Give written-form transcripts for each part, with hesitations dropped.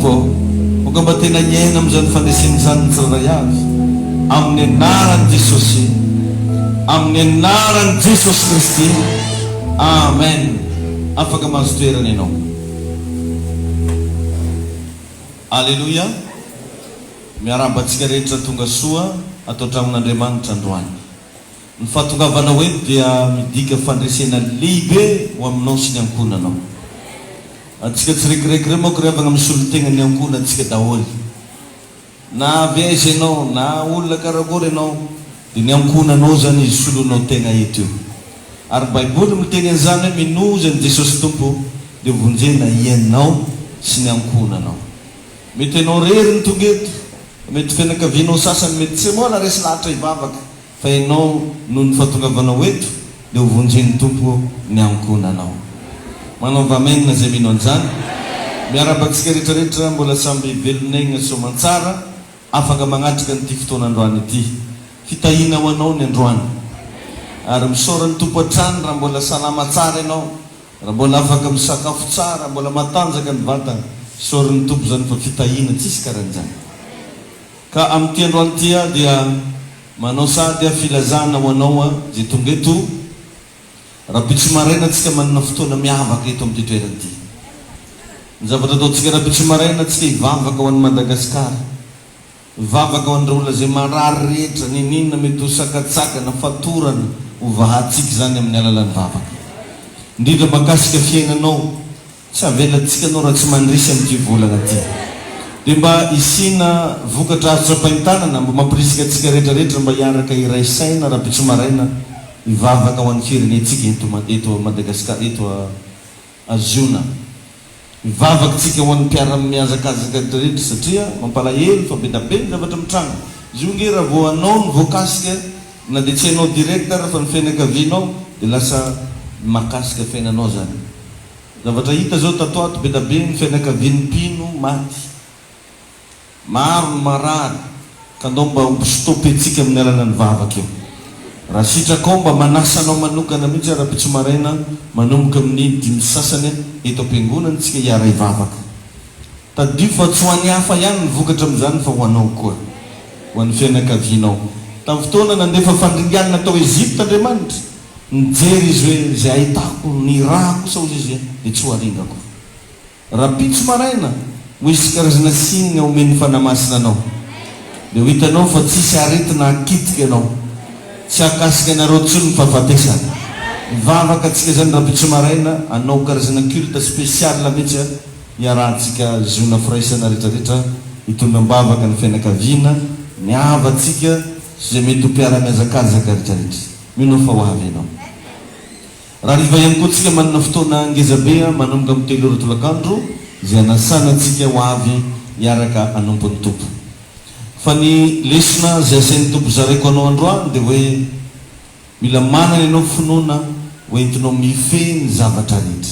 Tompo, huwag ka ba tinanyenam dyan fanisinsan sa rayas? Ang ninaran Jesus, ang ninaran Jesus Kristi. Amen. Apa ka mastuira nino? Haleluya. Miarabat sigaretra tonga soa atao tramon'Andriamanitra androany. Ny fahatongavana hoe dia midika fandresena lehibe ho aminao sy ny ankonanao. Atsika tsy rekireky re moa korevagna misolo-tegna ny ankona atsika daholo. Na avy ianao na olona karakory ianao dia ny ankonanao zany izy solonao tegna eto io. Ary Baiboly miteny an'izany hoe minoza ny Jesosy Tompo dia vonjena ianao sy ny ankonanao. Mety ianao rery ny tonga eto, mety fianakavianao sasany mety tsy moa na resy lahatra hivavaka, fa ianao noho ny fahatongavanao eto dia ho vonjen'ny Tompo ny ankonanao. Manaova amenina zay mino an'izany. Miarabantsika rehetrarehetra mbola samby velonegna soamantsara, afaka magnatrika n'ity fotoana androany ity. Fitahina ho anao ny androany. Ary misaora ny Tompo an-trano raha mbola salama tsara ianao, raha mbola afaka misakafo tsara, mbola matanjaka ny vatana, saoran'ny Tompo zany fa fitahina tsisy karan'izany. Ka amin'ity androany ity dia manao sady filazana ho anao zay tonga eto. Raha pitso maraina atsika manana fotoana miavaka eto amin'ity toerana ity. Ny zavatra ataontsika raha pitso maraina atsika hivavaka ho an'i Madagasikara, hivavaka ho an'ireo olona zay marary rehetra, ninina mety ho sakatsakana, fatorana ho vahatsika zany amin'ny alalan'ny vavaka. Indrindra makasika fiainanao, tsy avelantsika anao raha tsy mandrisy amin'ity volana ity. Dia mba isina vokatra azo tsapain-tanana, mba mampirisika atsika rehetrarehetra mba hiaraka iray saina raha pitso maraina hivavaka ho an'ny firenentsika eto Madagasikara, eto Aziona. Hivavaka tsika ho an'ny mpiara-miazakazaka rehetrarehetra satria mampalahelo fa be da be ny zavatra mitranga. Izy io nge raha vao anao ny voakasika na dia tsy hainao direkta raha fa ny fianakavianao dia lasa makasika fiainanao zany. Zavatra hita zao tatoato be da be ny fianakavian'ny mpino maty, maro ny marary, ka ndao mba stopetsika amin'ny alanan'ny vavaka io. Raha sitrakao mba manasanao manokana mihitsy raha pitso maraina manomboka amin'ny dimy sasany eto am-piangonana tsika hiara hivavaka. Tadio fa tsy ho an'ny hafa ihany ny vokatra amin'izany fa ho anao koa, ho an'ny fianakavianao. Tamin'ny fotoana nandefa fandringanana tao Ezipta Andriamanitra, nijery izy hoe zay ahitako ny raha kosa hozy izy dia tsy ho aringako. Raha pitso maraina ho isy karazana sinina omen'ny fanamasina anao, dia ho hitanao fa tsisy aretina akitika ianao, tsy akasika anareo tsony ny fahafatesana. Mivavaka atsika zany raha pitso maraina, anao karazana culte spécial mihitsy hiarahantsika zona firaisana rehetrarehetra, hitondram-bavaka ny fianakaviana, ny havatsika sy zay mety ho mpiara-miazakazaka rehetrarehetra. Mino fa ho avy ianao. Raha riva ihany koa tsika manana fotoana ngezabe manomboka amin'ny 3 ora tolakandro zay anasana atsika ho avy hiaraka anompony Tompo. Fa ny lesona zay asain'ny Tompo zaraiko anao androany dia hoe mila manana ianao finoana ho entinao mifehy ny zavatra rehetra.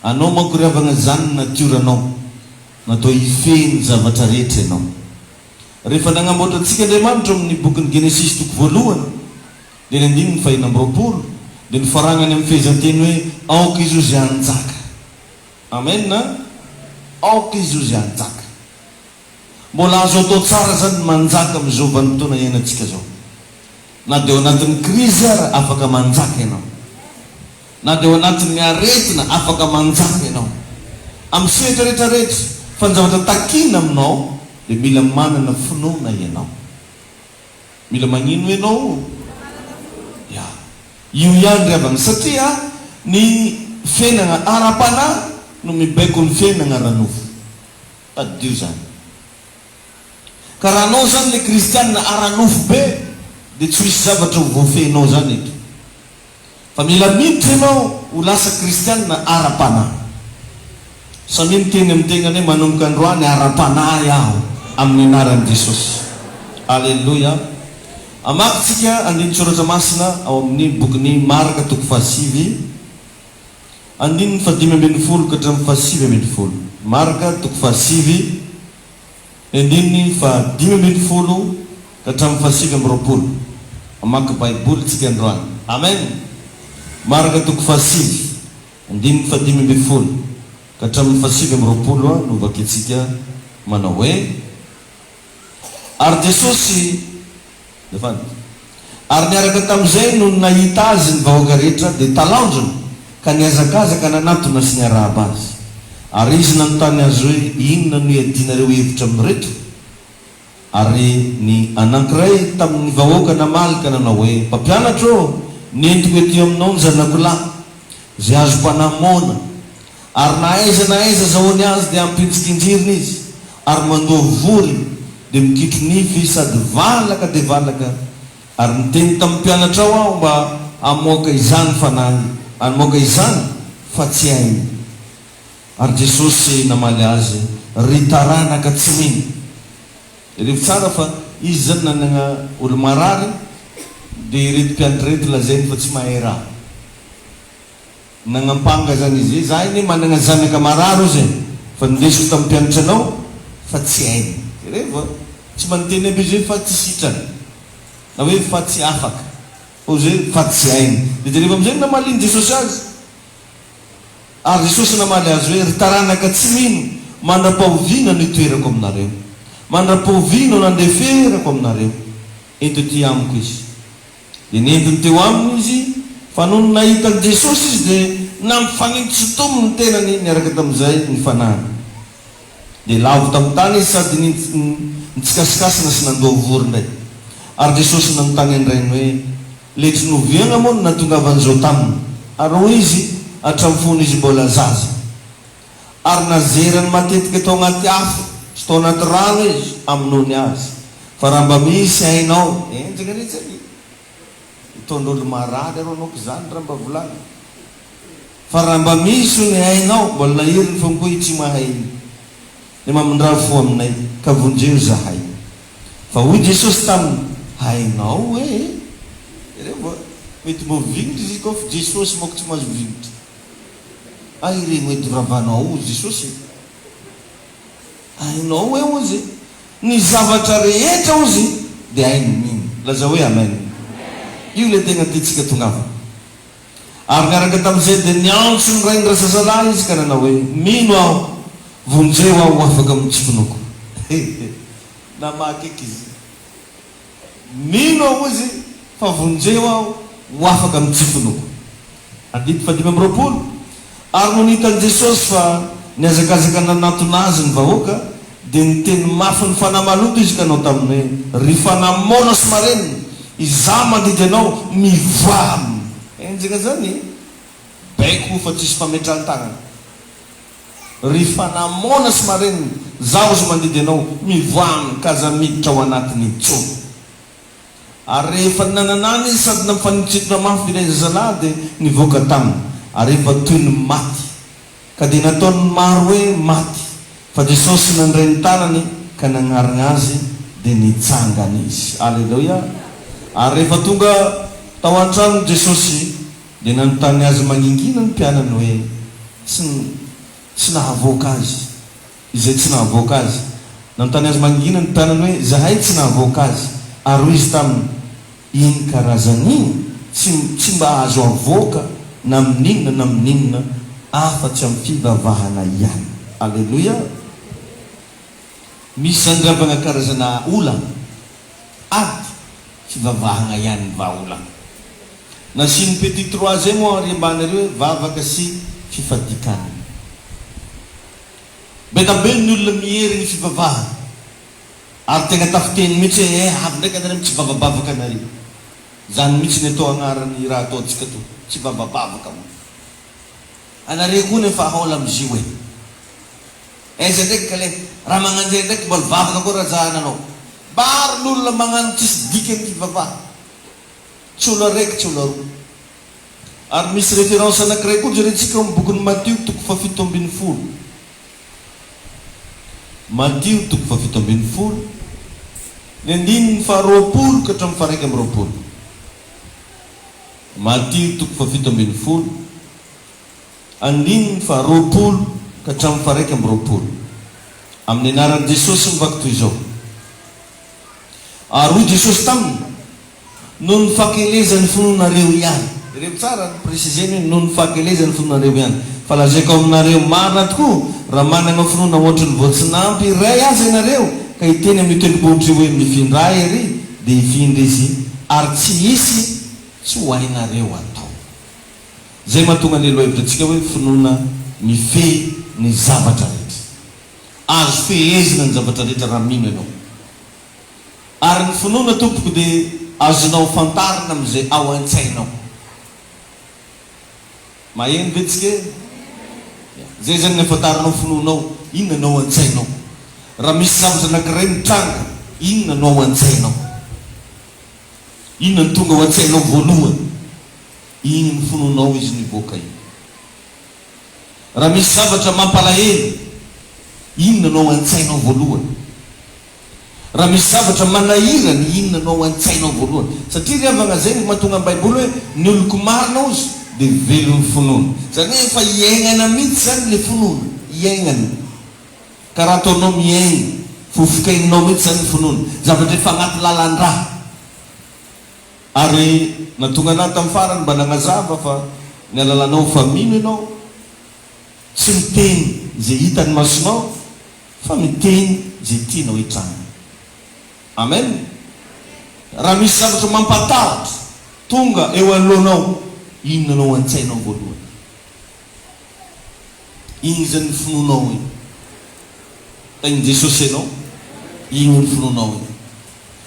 Anao manko ry havana zany ny natioranao, natao hifehy ny zavatra rehetra ianao. Rehefa nagnamboatra antsika Andriamanitra amin'ny bokin'ny Genesis toko voalohany dia ny andininy fahina amby roapolo dia ny farangany amin'ny fehezanteny hoe aoka izy io zay anjaka. Amen na? Aoka izy io zay anjaka. Mbola azo atao tsara zany manjaka amin'izao vanim-potoana iainantsika zao. Na dia ao anatin'ny krizy ara afaka manjaka ianao, na dia ao anatin'ny aretina afaka manjaka ianao, amin'ny sehatra rehetrarehetra. Fa ny zavatra takina aminao dia mila manana finoana ianao. Mila magnino ianao? Ya, io ihany ry havana, satria ny fiainana ara-panahy no mibaiko ny fiainana ara-nofo. Tadio zany. Ka raha anao zany le kristianina ara-nofo be dia tsy misy zavatra ho voafehinao zany eto. Fa mila miditra ianao ho lasa kristianina ara-panahy. Samy miteny amin'ny tegnany hoe manomboka androany ara-panahy aho amin'ny anaran'i Jesosy. Alleluia. Amakintsika andiny soratra masina ao amin'ny bokin'ny Marka toko 7 andininy 5:10 ka hatramin'ny 7:10. Marka toko 7 andininy 5:10 ka hatramin'ny 7:20. Amaky Baiboly tsika androany. Amen. Marka toko 7 andininy 5:10 ka hatramin'ny fahasivy amby roapolo no vakiantsika manao hoe ary Jesosy ary niaraka tamin'izay no nahita azy ny vahoaka rehetra dia talaondrana ka niazakazaka nanatona sy niarahaba azy ary izy nanontany azy hoe inona no iadinareo hevitra amin'reto ary ny anankiray tamin'ny vahoaka namalika nanao hoe mpampianatra nentiko ety aminao ny zanako lahy zay azo mpanamona ary na aiza zahoany azy dia ampintsikinjirina izy ary mandoa vory dia mikitro nify sady valaka dia valaka ary niteny tamin'ny mpianatra ao aho mba amoaka izany fanahy amoaka izany fa tsy hainy ary Jesosy namaly azy ry taranaka tsy mino rehefa tsara fa izy zany nanana olo marary dia reto mpianatra reto lazainy fa tsy mahay raha nanampanga zany izy zahay ne manana zanaka marary zay fa ndesiko tamin'ny mpianatra anao fa tsy hainy rehefa tsy manonteny aby izy hoe fa tsy sitrany na hoe fa tsy afaka o zay fa tsy hainy dia rehefa amizay namaliny Jesosy azy ary Jesosy namaly azy hoe ry taranaka tsy mino mandra-pahoviana no itoerako aminareo mandra-pahoviana no nandeferako aminareo ento ty amiko izy dia nentiny teo aminy izy fa noho nahitany Jesosy izy dia nampifanitso tomo ny tenany niaraka tamin'izay ny fanahany dia lavo tamin'ny tany izy sady nitsikasikasina sy nandoa vory indray ary Jesosy nanontany andrainy hoe letry noviagna moa no nahatongavan'izao taminy ary hoy izy hatramin'ny fony izy mbola zaza ary nazerany matetika tao anaty afo sy tao anaty rano izy aminony azy fa raha mba misy hainao enjakarehetra itaon'olo marary areo anao ko zany raha mba volany fa raha mba misy ny hainao mbola nahiriny fa koa tsy mahay dia mamindraha fo aminay ka vonjeo zahay fa hoy Jesosy taminy hainao hoe rehefa mety movinitra izy koa fa Jesosy moko tsy mahazo vinitra ay regny mety ravanao Jesosy hainao hoe ozy ny zavatra rehetra ozy dia hainy mino laza hoe amen io le tegna tiatsika tongava ary niaraka tamin'izay dia niantso ny ray ny rasasalahy izy ka nanao hoe mino aho vonjeo aho afaka amin'ny tsiponoko namakaiky izy mino aho ozy fa vonjeo aho ho afaka amin'ny tsiponoko andito fa 5 ary no nitany Jesosy fa niazakazaka nanatona azy ny vahoaka dia niteny mafy ny fanamaloto izy ka anao taminy hoe ry fanamona sy marenina iza mandidy anao mivoamy enjaka zany baiko fa tsisy fametrahantagana ry fanamona sy marenina zaho izy mandidy anao mivoamy kaza miditra ao anatiny tsono ary rehefa nananany izy sady namfanitsitona mafy ilay zazalahy dia nivoaka taminy ary rehefa toy ny maty ka dia nataony maro hoe maty fa Jesosy nandray ny tanany ka nagnarina azy dia nitsangany izy alleluia ary rehefa tonga tao an-trano Jesosy dia nanontany azy maningina ny mpianany hoe tsy nahavoaka azy izay tsy nahavoaka azy nanontany azy maningina ny mpianany hoe zahay tsy nahavoaka azy ary hoy izy taminy iny karazan'iny tsy mba azo avoaka na amin'inona na amin'inona afa-tsy amin'ny fivavahana ihany alleluia misy zany ravana karazana olana ady fivavahana ihany vaolana na sy ny petit 3 zay moa ary ambanareo hoe vavaka sy fifadikana betambe ny olona mihery ny fivavahana ary tegna tafiteny mihitsy hoe avy ndraiky anareo tsy vavabavaka anareo zany mihitsy ny atao agnarany raha ataontsika to tsy vavabavaka mo anareo koa nefa haola amizio hoe aiza ndraiky ka le raha magnanjay ndraiky mbola vavaka koa raha zahananao bary n'olona magnano tsisy diky amin'ny fivavaha tsy olo araiky tsy olo aroa ary misy référence anankiray koa jerentsika amin'ny bokin'ny Matthieu toko 7:10 Matthieu toko 7:10 ny andininy 20 ka hatramin'ny 120 Matthieu toko 7:10 andininy 20 ka hatramin'ny 120 amin'ny anaran'i Jesosy mivaky toy izao ary hoy Jesosy taminy no ny fakelezany fononareo ihany ireo tsara préciseny hoe noho ny fahakelezany finoanareo ihany fa lazaiko aminareo marina tokoa raha manana finoana ohatry ny voatsinampy ray azy ianareo ka hiteny amin'ny tendrombohitra hoe mifindra ery dia hifindra izy ary tsy hisy tsy ho hainareo atao. zay mahatonga ny aloha hevitritsika hoe finoana mifehy ny zavatra rehetra, azo fehezina ny zavatra rehetra raha mino ianao. Ary ny finoana tompoko dia azonao fantarina amin'izay ao an-tsainao. Maheno vetsika zay zany ny fantarinao finoanao, inona no ao an-tsainao. Raha misy zavatra anankiray mitranga, inona no ao an-tsainao, inona ny tonga ao an-tsainao voalohany, iny ny finoanao izy mivoaka iny. Raha misy zavatra mampalahelo, inona no ao an-tsainao voalohany. Raha misy zavatra manahirany, inona no ao an-tsainao voalohany. Satria riavana zay ny mahatonga ny Baiboly hoe ny oloko marina ozy dia velon'ny finoana. Zany hoe efa iainana mihitsy zany le finoana, iainana karaha ataonao miaina, fofokainao mihitsy zany ny finoana, zavatra efa anaty lalan-draha. Ary natonga anahy tamin'ny farany mba nanazava fa ny alalanao fa mino ianao, tsy miteny zay hitany masonao fa miteny zay tianao hitranga. Amen. Raha misy zavatra mampatahotra tonga eo alohanao, inona no an-tsainao voalohany, iny zany ny finoanao iny. Tain'i Jesosy ianao, iny ny finoanao iny.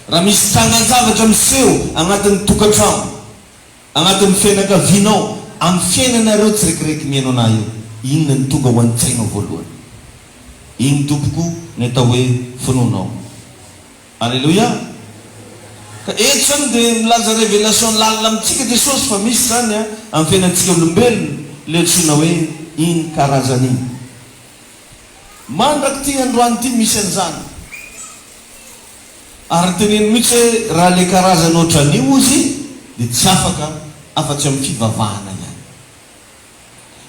Raha misy trangan-javatra miseho agnatin'ny tokantrano, agnatin'ny fianakavianao, amin'ny fiainanareo tsiraikaraiky miaino anahy io, inona ny tonga ho an-tsainao voalohany, iny tompoko ny atao hoe finoanao. Alleluia. Ka eto zany dia milaza révélation lalina amintsika Jesosy fa misy zany amin'ny fiainantsika olombelona le antsoina hoe iny karazan'iny. Mandraky ty androany ty misy an'izany, ary teneny mihitsy hoe raha le karazany ohatran'io izy dia tsy afaka afa-tsy amin'ny fivavahana ihany.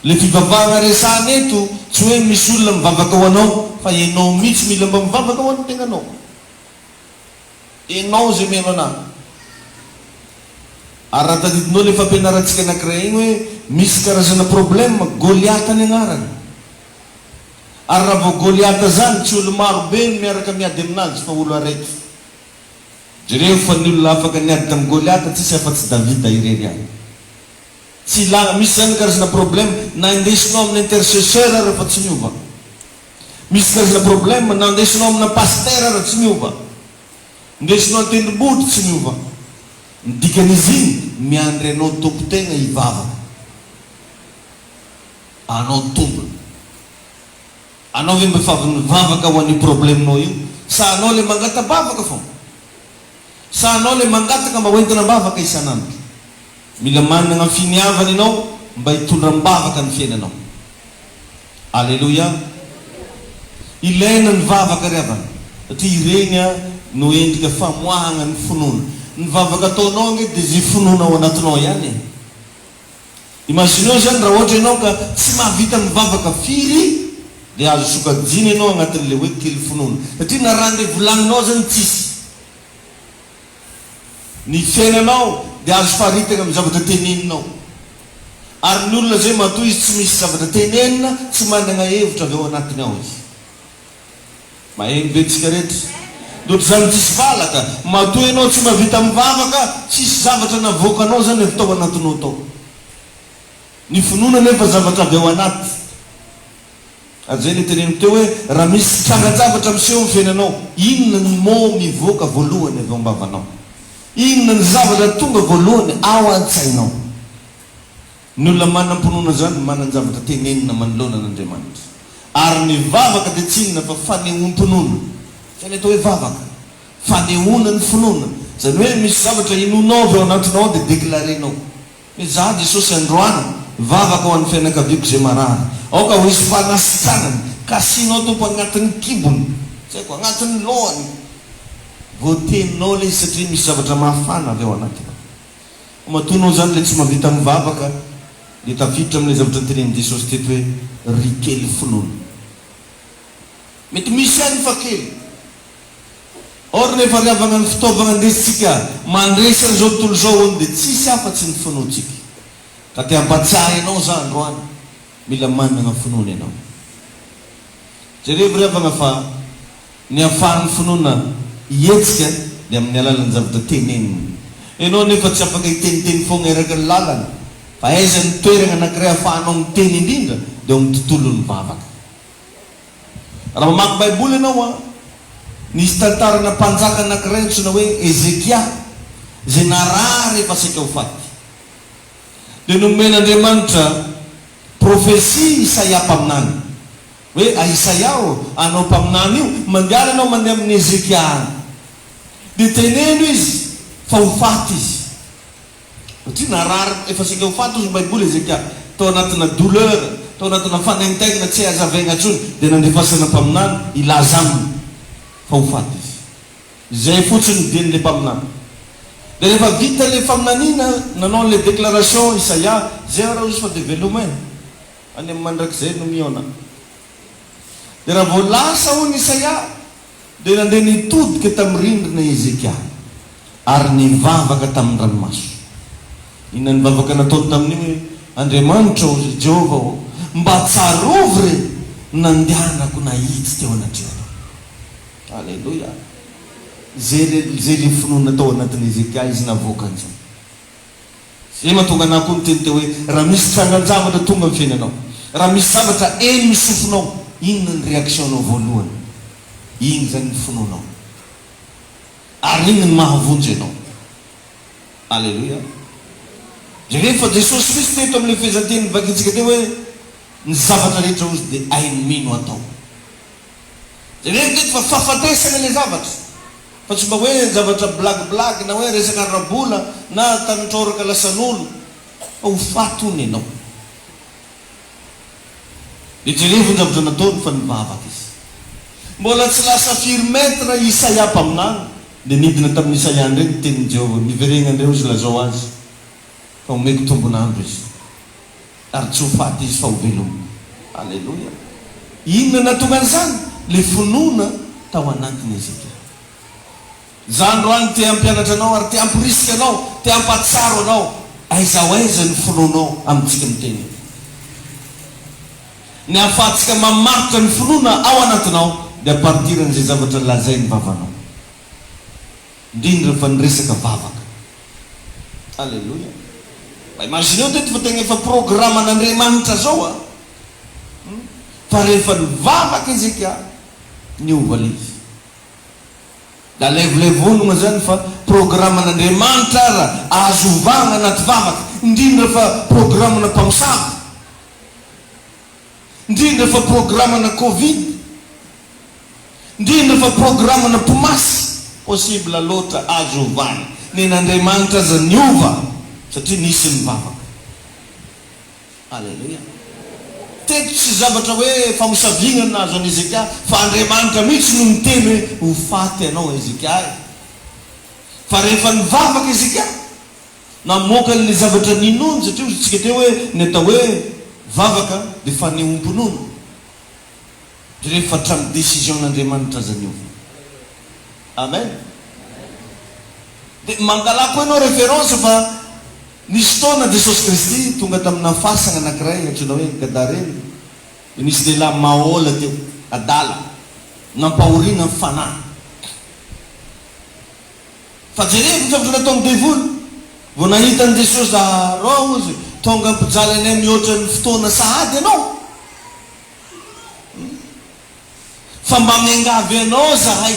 Le fivavahana resahana eto tsy hoe misy olona mivavaka ho anao, fa ianao mihitsy mila mba mivavaka ho an'ny tegnanao. Enao zay meno anahy. Ary raha tadidinao le fampianarantsika anankiray iny hoe misy karazana problème Goliata ny agnarany. Ary raha vao Goliata zany tsy olo marobe no miaraka miady aminazy fa olo araiky. Jereo fa ny olona afaka niady tamin'ny Goliata tsisy afa-tsy Davida irery ihany. Tsy ilana, misy zany karazana problème na indesinao amin'ny intercesseur rehefa tsy miova. Misy karazana problème na indesinao amina pasteur rehefa tsy miova. Indesinao tendrombohitra tsy miova. Ny dikan'izy iny miandry anao tompo-tegna hivavaka. Anao tompony. Anao ve mba mivavaka ho an'io problème-nao io? Sa anao le mangatabavaka fô? Sa anao le mangataka mba hoentina mbavaka isanandro? Mila manana finiavana ianao mba hitondra mbavaka ny fiainanao. Alleluia. Ilaina ny vavaka riavana. Satria ireny no endrika famoahana ny finoana. Ny vavaka ataonao dia zay finoana ao anatinao ihany. Imagineo zany raha ohatra ianao ka tsy mahavita mivavaka firy dia azo sokajiny ianao agnatin'le hoe kely finoana. Satria na raha andeha volaninao zany tsisy. Ny fiainanao dia azo faritana amin'ny zavatra teneninao. Ary ny olona zay matoa izy tsy misy zavatra tenenina, tsy manana hevitra avy ao anatiny ao izy. Maheno ve tsika rehetra? Dohatry zany tsisy valaka, matoa ianao tsy mahavita mivavaka, tsisy zavatra navoakanao zany efa tao anatinao tao. Ny finoana nefa zavatra avy ao anaty. Ary zay le teneniko teo hoe raha misy trangan-javatra miseho amin'ny fiainanao, inona ny mo mivoaka voalohany avy ao am-bavanao? Inona ny zavatra tonga voalohany ao an-tsainao? Ny olona manam-pinoana zany manana zavatra tenenina manoloana an'Andriamanitra. Ary ny vavaka dia tsy inona fa fanehoam-pinoana. Zany atao hoe vavaka, fanehoana ny finoana. Zany hoe misy zavatra inonao avy ao anatinao dia deklarenao hoe za Jesosy androany vavaka ho an'ny fianakaviako zay marary. Aoka ho isy fanasitranany, kasinao tompo agnatin'ny kibony, tsy haiko agnatin'ny lohany. Voateninao le satria misy zavatra mafana avy ao anatinao. Matonao zany le tsy mahavita mivavaka dia tafiditra amin'ilay zavatra tenenin Jesosy teto hoe rikely finoana. Mety misy ihany fa kely. Or nefa riavana ny fitaovana andesitsika mandresy an'izao tontolo izao dia tsisy afa-tsy ny finoantsika. Ka te ampatsay ianao za androany, mila manana finoana ianao. Jereo revana fa ny ahafahan'ny finoana ietsika dia amin'ny alalan'ny zavatra teneniny. Ianao nefa tsy afaka hiteniteny foana eraky ny lalana, fa aiza ny toerana anankiray ahafahanao miteny indrindra dia amin'ny tontolon'ny vavaka. Raha mamaky baiboly ianao nisy tantarana mpanjaka anankiray antsoina hoe Ezekia, zay narary rehefa saika ho faty. Dia nomen'Andriamanitra profesia Isaia mpaminany hoe Isaia anao mpaminany io mandiala anao mandeha amin'ny Ezekia any, dia teneno izy fa ho faty izy. Satria narary efa saika ho faty izy baiboly Ezekia, tao anatina douleur, tao anatina fanaintaigna tsy hazavaigna intsony, dia nandefasana mpaminany ilaza aminy fa ho faty izy. Zay fotsiny dian'le mpaminany. Dia rehefa vita le faminaniana, nanao le déclaration Isaia, zay raha izy fa développé any amin'ny mandrakizay no miona. Dia raha vao lasa hono Isaia, dia nandeha nitodika tamin'ny rindrina Ezekia ary nivavaka tamin'ny ranomaso. Inona ny vavaka nataony tamin'io hoe Andriamanitra o Jehova mba tsarovy re nandehanako nahitsy teo anatrehana. Alleluia. Zay le finoana tao anatin'ny Ezekia izy navoaka an'izay. Zay mahatonga anahy koa miteny teo hoe raha misy trangan-javatra tonga amin'ny fiainanao, raha misy zavatra eny misofonao, inona ny réactionnao voalohany? Iny zany ny finoanao, ary iny ny mahavonjy ianao. Alleluia. Rehefa Jesosy Kristy teto amin'le fihezanteny vakitsika teo hoe ny zavatra rehetra ozy dia hainy mino atao. Rehefa fa fahafatesana le zavatra, fa tsy mba hoe zavatra blagblag na hoe resaka rabola na tanitroraka lasan'olo, fa ho faty hony ianao. Dia jerevy ny zavatra nataony fa nivavaka izy. Mbola tsy lasa firmetra Isaia mpaminany, dia nidina tamin'ny Isaia ndray tenin'i Jehova, miverena andreo izy lazao azy fa omeko tombonandro izy ary tsy ho faty izy fa ho velomy. Alleluia. Inona natonga an'izany? Le finoana tao anatiny Ezekia. Za androany te hampianatra anao ary te hampirisika anao, te hampatsaro anao, aiza ho aiza ny finoanao amintsika miteny. Ny ahafahantsika mamaritra ny finoana ao anatinao dia partiran'izay zavatra lazay ny vavanao, indrindra fa nyresaka vavaka. Alleluia. Imagineo teto fa tegna efa programan'Andriamanitra zao fa rehefa nivavaka Ezekia niova le izy. Da levolevonona zany fa programan'Andriamanitra raha azo ovana anaty vavaka, indrindra fa programana mpamosavy, indrindra fa programana Covid, indrindra fa programana pomasy, possible loatra azo ovana. Nen'Andriamanitra aza niova satria nisy mivavaka. Alleluia. Teto tsy zavatra hoe famosaviana nazo an'i Ezekia, fa Andriamanitra mihitsy no miteny hoe ho faty ianao Ezekia. Fa rehefa nivavaka Ezekia, namoaka ny zavatra ninony, satria tsika teo hoe ny atao hoe vavaka dia fa niomponono. Dia rehefa hatramy décision-n'Andriamanitra aza niova. Amen. Dia mangalako ianao référence fa nisy taona Jesosy Kristy tonga tamina fasana anankiray antsoina hoe Gadarena. Nisy lehilahy mahola teo adala nampahoriana ny fanahy. Fa jerevy ny zavatra nataony devoly, vao nahitany Jesosy rao izy tonga mpijaly anay mihoatra ny fotoana sahady ianao, fa mba miangavy anao zahay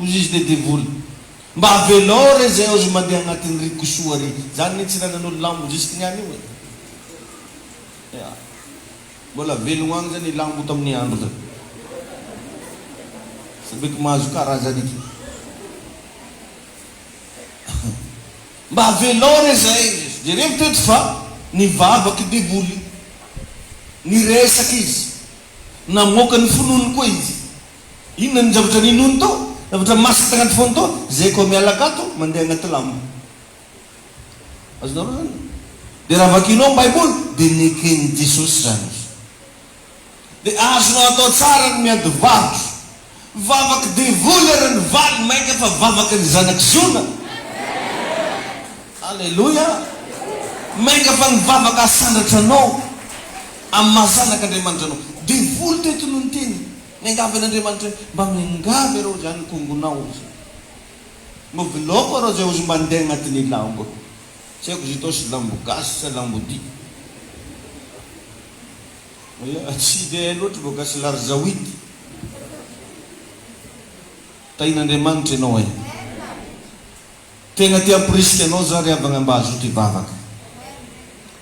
ozy izy le devoly, mba avelao re zay ozy mandeha agnatin'ny rikosoa re. Zany ny tsy nanan'olo lambo jusky niany io e. Mbola velogno agny zany lambo tamin'ny andro zany. Sabeko mahazo karazany iki. Mba avelao re zay. Jerevy teto fa nivavaky devoly, niresaky izy, namoaka ny finono koa izy. Inona ny zavatra ninony tao? Zavatra masaka tagnaty fono tao, zay koa mialakato mandeha agnaty lambo. Azonareo zany? Dia raha vakinao baiboly dia nekeny Jesosy zany. Dia azonao atao tsara ny miady varotro, vavaky devoly ary ny valy maika fa vavaky ny zanaky Zona. Alleluia. maika fa nivavaka asandatra anao amin'ny mahazanak'Andriamanitra anao. Devoly teto noho ny teny miangavy an'Andriamanitra mba miangavy areo zany kongonao. Mba viloko areo zay ozy mandeha agnatin'ny lambo. Tsy haiko zay tao sy lambo gasy sa lambo di. Tsy dia loatra boka sy larzawity. Tain'Andriamanitra ianao e. Tena tia hampirisika anao za ry avana mba azoto hivavaka.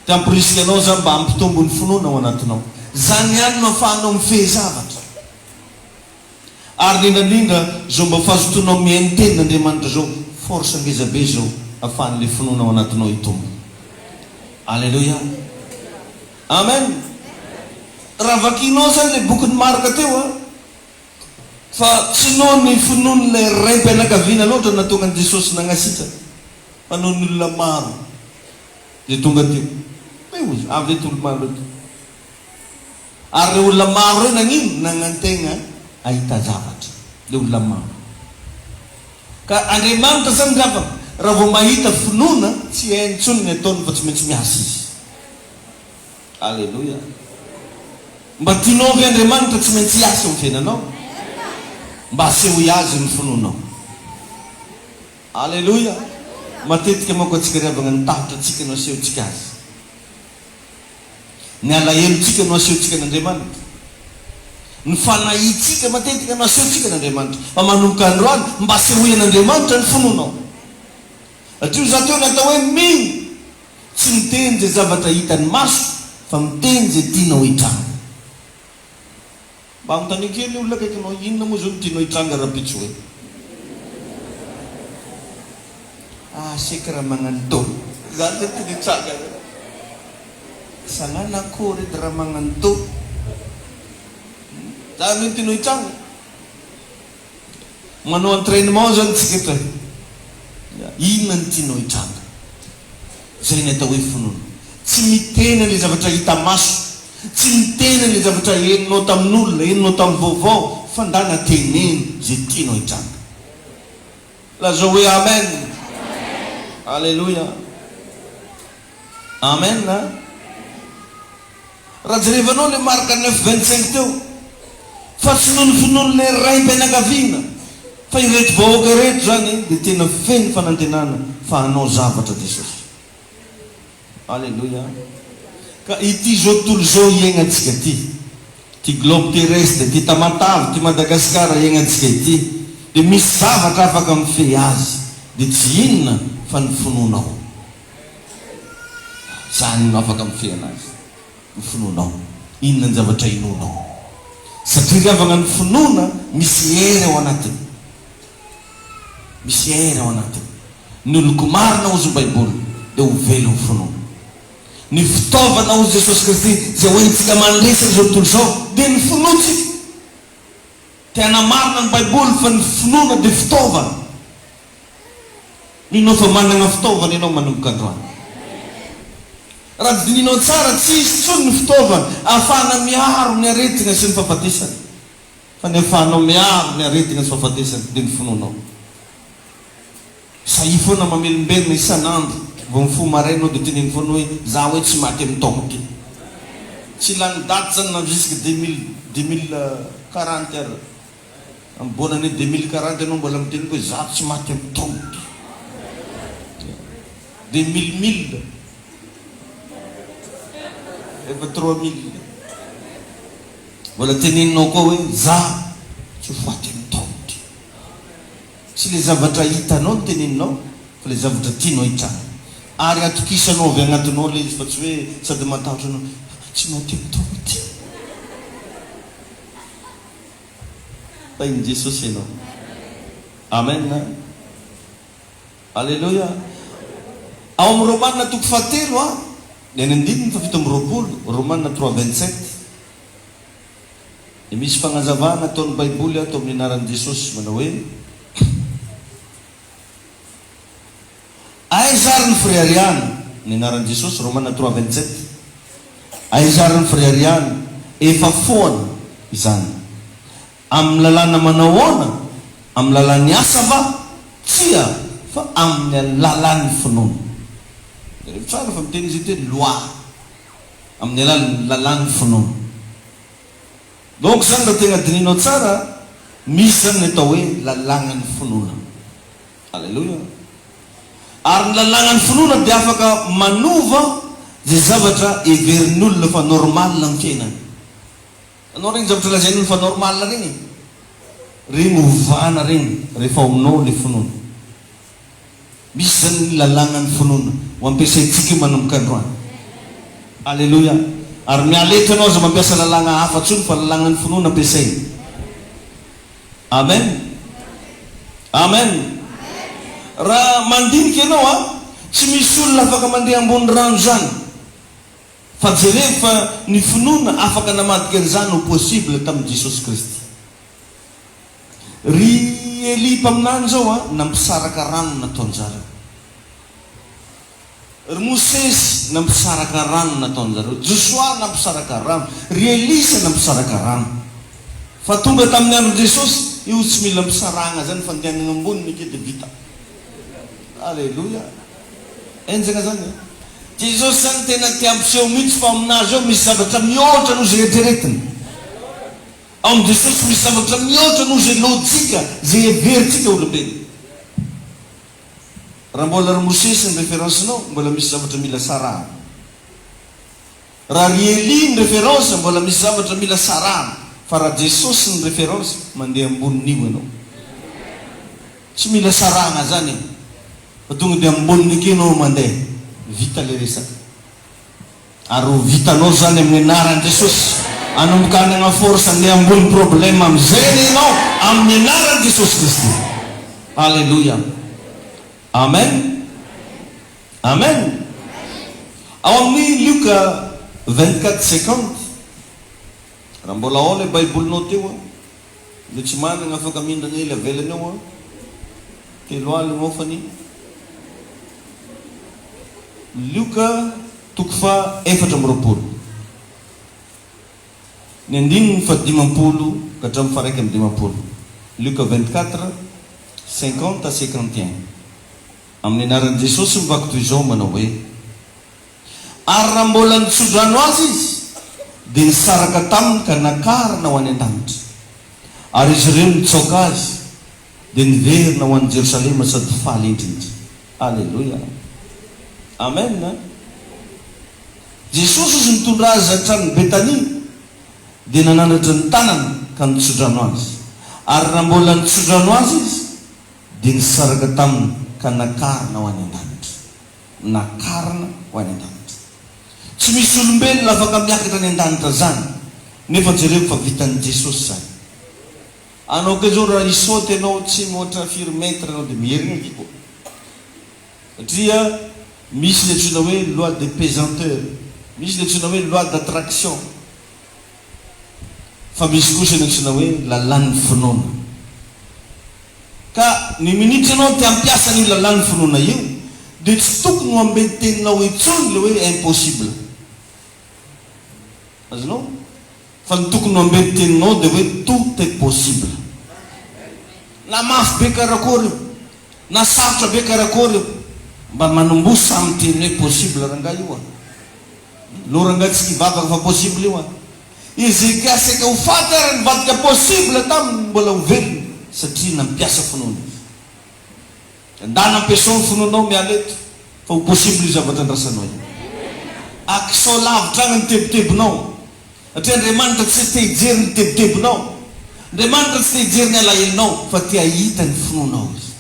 Tia hampirisika anao za mba hampitombo ny finoana ao anatinao. Zany ihany no ahafahanao mifehy zavatra. Ary indrindra zao mba fahazotonao mihaino tenin'Andriamanitra zao, force ngezabe zao ahafahan'le finoana ao anatinao hitombo. Alleluia. Amen. Raha vakinao zany le bokin'ny marika teo fa tsy noho ny finoany le raim-pianakaviana loatra na tonga ny Jesosy nagnasitra, fa noho ny olona maro zay tonga teo. Ozy avy eto olo maro eto. Ary le olona maro reo nagnino nagnantegna ahita zavatra. Le olona maro. Ka Andriamanitra zany gavana raha vao mahita finoana tsy hainy intsony ny ataony fa tsy maintsy miasa izy. Alleluia. Mba tianao avy Andriamanitra tsy maintsy hiasa ny fiainanao, mba aseho azy ny finoanao. Alleluia. Matetika manko atsika riavana ny tafitra atsika no asehontsika azy. Ny alahelotsika no asehontsika n'Andriamanitra. Ny fanahitsika matetika no asehontsika n'Andriamanitra. Fa manomboka androany mba asehoan'Andriamanitra ny finoanao. Satria za teo natao hoe mino tsy miteny zay zavatra hitany maso, fa miteny zay tianao hitranga. Mba mitany kely olona akaikinao, inona moa zao no tianao hitranga raha-pitso hoe? Seka raha magnano tao. Zany zay tiana hitranga. Sagnana akory edy raha magnano tao. Zany hoe tianao hitranga. Manao entraînement zany tsika eto. Inona ny tianao hitranga? Zay ny atao hoe finoana. Tsy mitena le zavatra hita maso, tsy mitena le zavatra heninao tamin'olona, heninao tamin'ny vaovao, fa ndana teneny zay tianao hitranga. Lazao hoe amen. Alleluia. Amen. Raha jerevanao le marika 9:25 teo, fa tsy noho ny finoana le raim-pianakaviana, fa ireto vahoaka reto zany dia tena feno fanantenana fa hanao zavatra Jesosy. Alleluia. Ka ity zao tontolo zao iainantsika ty globe terrestre, ty Tamatavy, ty Madagasikara iainantsika ity, dia misy zavatra afaka mifehy azy, dia tsy inona fa ny finoanao. Zany no afaka mifehy anazy, ny finoanao. Inona ny zavatra inonao? Satria riavana ny finoana misy hery ao anatiny. Misy hery ao anatiny. Ny oloko marina ozy Baiboly dia ho velo ny finoana. Ny fitaovana ozy Jesosy Kristy zay hoentsika mandresaka zao tontolo zao dia ny finoatsika. Tena marina ny Baiboly fa ny finoana dia fitaovana. Ninao fa manana fitaovana ianao manomboka androany. Raha dininao tsara tsy isy tsony ny fitaovana ahafahana miaro ny aretina sy ny fahafatesana, fa ny ahafahanao miaro ny aretina sy fahafatesana dia ny finoanao. Sahi foana mamelombelona isan'andro vao mifo marainao dia teneny foana hoe za hoe tsy maty amin'ny taona ty. Tsy lany daty zany na jusque 2040 ary ambona ny 2040 anao mbola miteny hoe za tsy maty amin'ny taona ty. 2000 efa 3000 mbola teneninao koa hoe za tsy faty amin'ny taona ty. Tsy le zavatra hitanao ny teneninao, fa le zavatra tianao hitranga. Ary atokisanao avy agnatinao le izy, fa tsy hoe sady matahotra anao tsy maty amin'ny taona ty. Fa iny Jesosy ianao. Amen. Alleluia. Ao amin'ny Romanina 3 ny andininy fa 7 Romanina 3:27 dia misy fagnazavana ataon'ny Baiboly ato amin'ny anaran'i Jesosy manao hoe aizary ny firiariana, ny anaran'i Jesosy Romanina 3:27, aizary ny firiariana efa foana izany amin'ny lalàna manahoana, amin'ny lalàn'ny asa va tsia fa amin'ny lalàn'ny finoana. Tsara fa miteny izy hoe loi amin'ny alalan'ny lalàna finoana. Donc zany raha tegna dininao tsara, misy zany ny atao hoe lalànan'ny finoana. Alleluia. Ary ny lalànan'ny finoana dia afaka manova zay zavatra heverin'olona fa normal amin'ny fiainana. Anao regny zavatra lazain'olona fa normal regny, regny ovana regny rehefa aminao le finoana. Misy zany ny lalànan'ny finoana ho ampiasaintsika manomboka androany. Alleluia. Ary mialetra anao za mampiasa lalàna hafa tsony fa lalànan'ny finoana ampiasaina. Amen. Amen. Raha mandinika ianao tsy misy olona afaka mandeha ambony rano zany, fa jereo fa ny finoana afaka namadika an'izany ho possible tamin'i Jesosy Kristy. Ry Eli mpaminany zao nampisaraka rano nataon'zareo. Ry Mosesy nampisaraka rano nataon'zareo. Joshua nampisaraka rano. Ry Elisa nampisaraka rano. Fa tonga tamin'ny andro Jesosy, io tsy mila misaragna zany fa andehanana ambony nike dia vita. Alleluia. Enjana zany. Jesosy zany tena tiampiseho mihitsy fa aminazy ao misy zavatra mihoatra noho zay eritreretiny. Ao amin'ny Jesosy misy zavatra mihoatra noho zay lojika, zay heveritsika olombelona. Raha mbola ry Mosesy ny référencenao, mbola misy zavatra mila sarahana. Raha ry Eli ny référence, mbola misy zavatra mila sarahana. Fa raha Jesosy ny référence, mandeha ambonin'io ianao. Tsy mila sarahana zany. Fa tonga dia ambonin'io ianao mandeha. Vita le resaka. Ary vitanao zany amin'ny anaran'i Jesosy. Anombokana force andeha ambony problème am'izay ianao amin'ny anaran'i Jesosy Kristy. Alléluia. Amen. Amen. Ao amin'ny Luka 24:50. Raha mbola ao le baibolinao teo le tsy manana afaka mindrana ela avelany ao telo aligna ao fany. Luka 4:20. Ny andininy fa 50 ka hatramin'ny faraiky amin'ny 50. Luka 24:50-51. Amin'ny anaran'i Jesosy mivaky toy izao manao hoe: ary raha mbola nitsodrano azy izy, dia nisaraka taminy ka nakarina ho any an-danitra. Ary izy ireo nitsaoka azy dia niverina ho any Jerosalema sady faly indrindra. Alleluia. Amen. Jesosy izy nitondra azy hatrany Betania dia nanandratra ny tanany ka nitsodrano azy. Ary raha mbola nitsodrano azy izy dia nisaraka taminy ka nakarina ho any an-danitra. Nakarina ho any an-danitra. Tsy misy olombelona afaka miakatra any an-danitra zany, nefa jereo fa vitan'i Jesosy zany. Anao ke zao raha isaoty anao tsy moatra 4 mètre anao dia mierigna kiko. Satria misy le antsoina hoe loi de pesanteur, misy le antsoina hoe loi d'attraction, fa misy kosa ny antsoina hoe lalàn'ny finoana. Ka ny minitra anao ty ampiasa ny lalàn'ny finoana io dia tsy tokony ho ambenteninao itsony le hoe impossible. Azonao? Fa ny tokony ho ambenteninao dia hoe tout est possible. Na mafy be karakory io, na sarotra be karakory io, mba manombosa amin'ny teny hoe possible ranga io lo rangatsika hivavaka fa possible io izy kasaka ho faty ary nivadika possible taminy mbola ho velona satria nampiasa finoana. Nda nampiasao finoanao mialeto fa ho possible io zavatra andrasanao io. Akisao lavitra agny ny tebotebonao, satria Andriamanitra tsy te hijery ny tebotebonao, Andriamanitra tsy te hijery ny alahelinao, fa te ahita ny finoanao izy.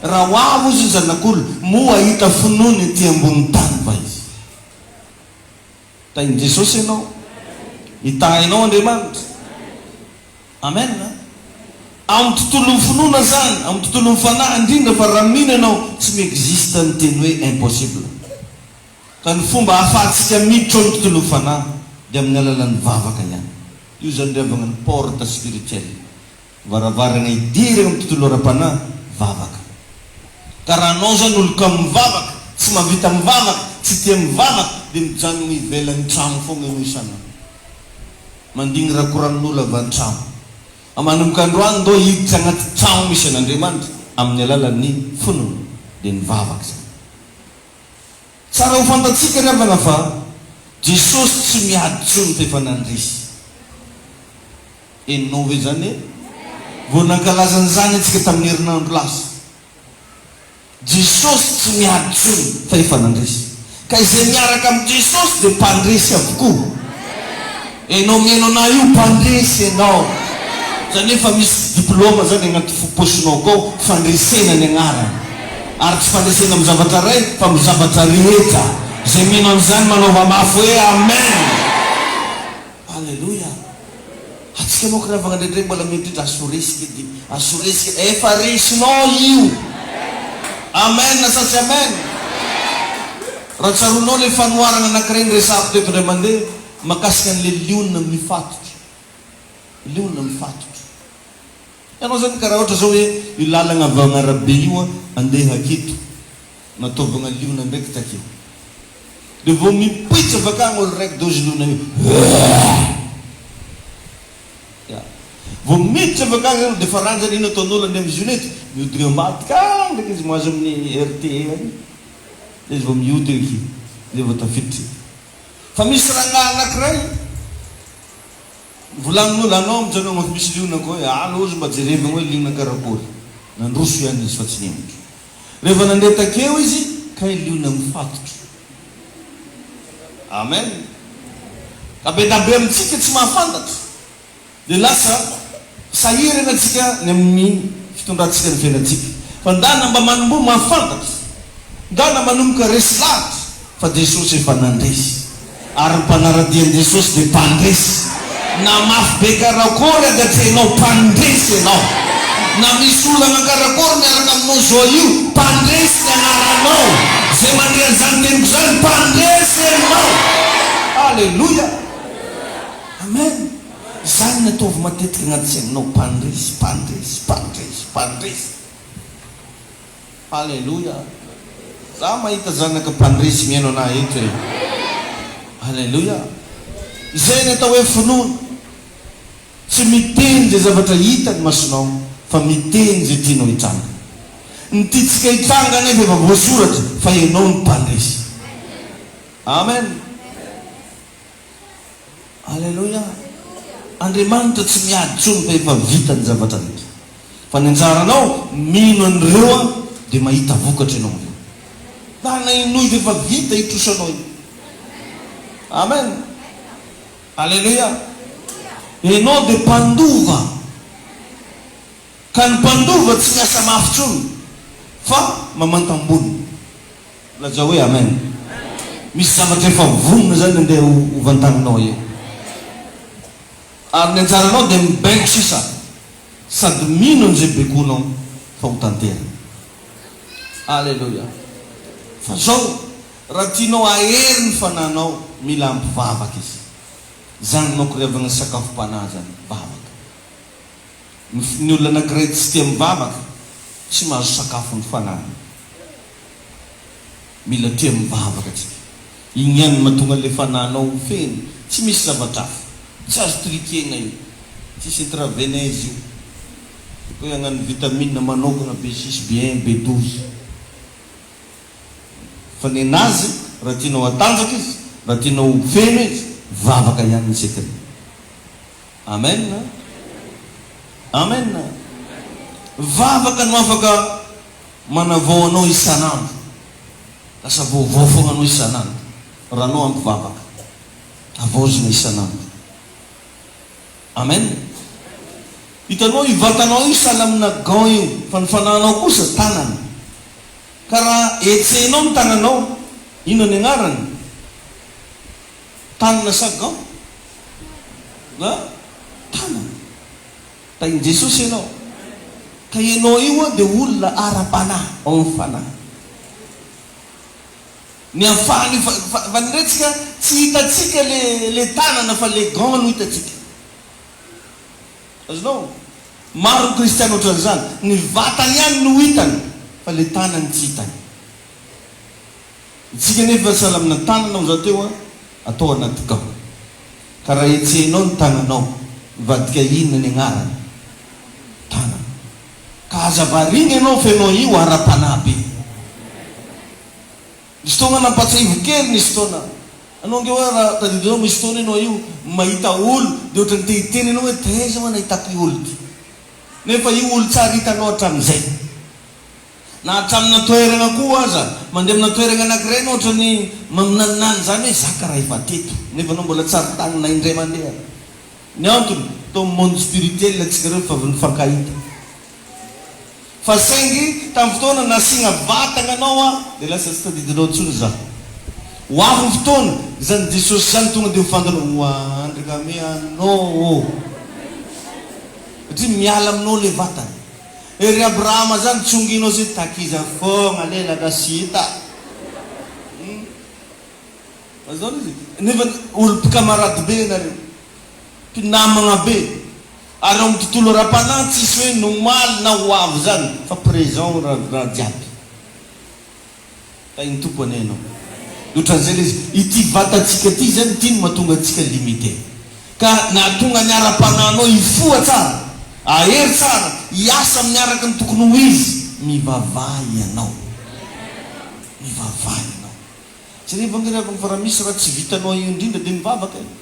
Raha ho avo izy zanak'olo moa ahita finoana ety ambony tany va izy. Tain'i Jesosy ianao, hitahinao Andriamanitra. Amen. Amin'ny tontolo finoana zany, amin'ny tontolo fanahy indrindra fa raha mino ianao tsy miexiste ny teny hoe impossible. Ka ny fomba ahafahantsika miditra amin'ny tontolo fanahy dia amin'ny alalan'ny vavaka ihany. Io zany riavana ny porte spirituelle, varavarana idiry amin'ny tontolo ara-panahy, vavaka. Ka raha anao zany olo-ka mivavaka, tsy mahavita mivavaka, tsy tia mivavaka, dia mijanona ivelan'ny trano foana io isana. Mandigny raha koranin'olo avy an-trano. Manomboka androany ndo hiditra agnaty trano misy an'Andriamanitra amin'ny alalan'ny finoana dia ny vavaka zany. Tsara ho fantatsika ravana fa Jesosy tsy miady tsony fa efa nandresy. Enao ve zany vao nankalazany zany atsika tamin'ny herinandro lasa. Jesosy tsy miady tsony fa efa nandresy. Ka izay miaraka amin'ny Jesosy dia mpandresy avokoa. Enao mihaino anahy io mpandresy enao. Zany efa misy diplôma zany agnaty posinao kao fandresena ny agnarany. Ary tsy fandresena amin'ny zavatra ray fa amin'ny zavatra rehetra. Zay mihaino an'izany manaova mafy hoe amen. Alleluia. Atsika moa kiravagna ndraindray mbola mieritritra asoresika edy. Asoresika efa resinao io. Amen na sasy amen. Raha tsaronao le fanoharana anankiray ny resako teto indray mandeha makasika an'le liona mifatotra. Liona mifatotra. Ianao zany karaha ohatra zao hoe io lalagna avy agn'arabe io andeha aketo nataovagna liona ndraiky takeo. De vao mipitsa avakagny olo raiky dozy liona io. Vao miditra avakagny de fa ranjany ino ataon'olo any amin'ny zioneto mihodigna matika ndraiky izy mahazo amin'ny RTE agny. Izy vao miody eky zay vao tafiditra. Fa misy raha anankiray volanin'olo anao mijanona fa misy liona koa hoe lozy mba jerevagna hoe liona karakory. Nandroso ihany izy fa tsy nemotro. Rehefa nandeha takeo izy kay liona mifatotra. Amen. Kabenabe amintsika tsy mahafantatra. De lasa sahirana atsika ny amin'ny fitondrantsika ny fiainatsika. Fa ndana mba manombo mahafantatra. Ndana manomboka resy lahatra fa Jesosy efa nandresy. Ary mpanaradian'i Jesosy dia mpandresy. Na mafy be karakory agatrenao mpandresy ianao. Na misy olana karakory miaraka aminao zao io mpandresy ny anaranao. Zay mandrea zany teniko zany mpandresy ianao. Alleluia. Amen. Zany nataovy matetika agnaty saignanao mpandresy, mpandresy, mpandresy, mpandresy. Alleluia. Za mahita zanaka mpandresy mihaino anahy eto e. Alleluia. Zay natao hoe finoana. Tsy miteny zay zavatra hita ny masonao fa miteny zay tianao hitranga. Ny tiatsika hitranga nefa efa voasoratra fa ianao ny mpandresy. Amen. Alleluia. Andriamanitra tsy miady tsony fa efa vita ny zavatra rehetra. Fa ny anjaranao mino an'ireo dia mahita vokatra ianao amin'ireo. Na inoy dia efa vita hitrosanao io. Amen. Alleluia. Ianao dia mpandova. Ka ny mpandova tsy miasa mafy tsony fa mamantambony. Lazao hoe amen. Misy zavatra efa vonona zany andeha hovantaninao eo. Ary ny anjaranao dia mibaiko sisa sady mino an'izay bekonao fa ho tanterana. Alleluia. Fa zao raha tianao ahery ny fananao mila ampivavaka izy. Zany nao koreavagna sakafom-panahy zany vavaka. Ny olona anankiray tsy tia mivavaka tsy mahazo sakafo ny fanahy. Mila tia mivavaka tsika. Igny ihany mahatonga le fanahinao feno. Tsy misy zavatra hafa. Tsy azo trikena io. Tsisy intravenese io. Hoe hagnano vitamine manokana B6, B1, B12. Fa ny anazy raha tianao atanjaka izy, raha tianao feno izy, vavaka ihany ny sekany. Amen. Amen. Vavaka no afaka manavao anao isanandro. Lasa vaovao foana anao isanandro. Raha anao ampivavaka. Avaozina isanandro. Amen. Hitanao io vatanao io salamina gant io, fa ny fanahinao kosa tanana. Ka raha etsehinao ny tananao, ino ny agnarany? Tanana sa gant? Tanana. Tain'i Jesosy ianao. Ka ianao io dia olona ara-panahy ao amin'ny fanahy. Ny afahany vaniretsika tsy hitatsika le tanana fa le gant no hitatsika. Azonao? Maro ny kristiana ohatran'izany. Ny vatany ihany no hitany fa le tanany tsy hitany. Itsika nefa salamina tanana ho zao teo atao anaty gant. Ka raha etsehinao ny tananao vadika inona ny agnarany? Tanana. Ka aza varina ianao fa ianao io ara-panahy be. Izy fotoana nampatsaivo kely nisy fotoana anao nge hoe raha tadidinao misy fotoana ianao io mahita olo de ohatrany tehiteny anao hoe taiza hoa nahitako olo ty nefa io olo tsara hitanao hatramin'izay na hatramina toerana koa aza mandeha amina toerana anankiray na ohatrany maminaninany zany hoe zaka raha efa teto nefa anao mbola tsara tagnina indray mandeha ny antony to monde spirituel atsika reo fa nifankahita fa saingy tamin'ny fotoana nasigna vatagna anao a de lasa tsy tadidinao ntsony za ho avy fotoana zany Jesosy zany tonga de hofanganao andrika me anao satria miala aminao le vatana ery Abrahama zany tsonginao zay takiza fogna lela kasita azao izy nefa olo mpikamarady be nareo mpinamagna be ary amin'ny tontolo ra-panahy tsisy hoe nomaly na ho avy zany fa présent raha jiaby fa iny tompo anenao ohatran'izay le izy ity vatatsika ty zany ty no mahatonga atsika limité ka nahatonga ny ara-panahinao ifoa tsara ahery tsara hiasa miaraka ny tokony ho izy mivavaha ianao tsy rehefa ngeravany fa raha misy raha tsy vitanao io indrindra de mivavaka io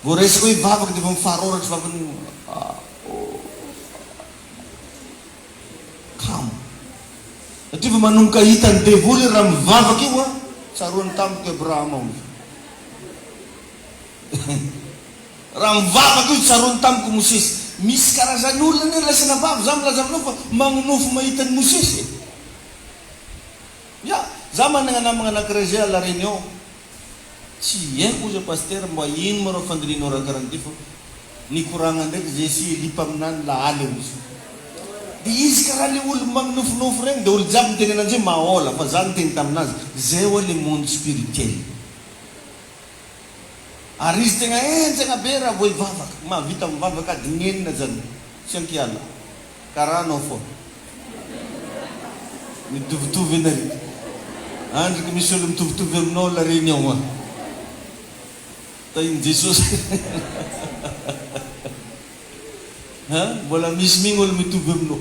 vo resaka hoe vavaka de fa mifaharoratry vavany kamo satria fa manomboka hitany devoly raha mivavaka io a tsaroany tamiko Abrahama io raha mivavaka io tsaroany tamiko Mosesy misy karazany olona ne lasana vavy za milaza aminao fa magnonofo mahitany Mosesy ya za manana namagna anankiray zay à la Réunion tsy haiko ozy pasteur mba ino marao fandirinao raha karahan'ity fa nikoragna ndraiky Jesy lipa aminany lahaly ozy de izy karaha le olo magnofonofo regny de olo jiaby miteny ananjy mahola fa za niteny taminazy zay hoa le monde spirituel ary izy tegna enjagna be raha vo ivavaka mahavita mivavaka ady nenina zany tsy ankiala karaha anao fo mitovitovy anareo andriky misy olo mitovitovy aminao la Réunion a ta iny Jesosy mbola misy migny olo mitovy aminao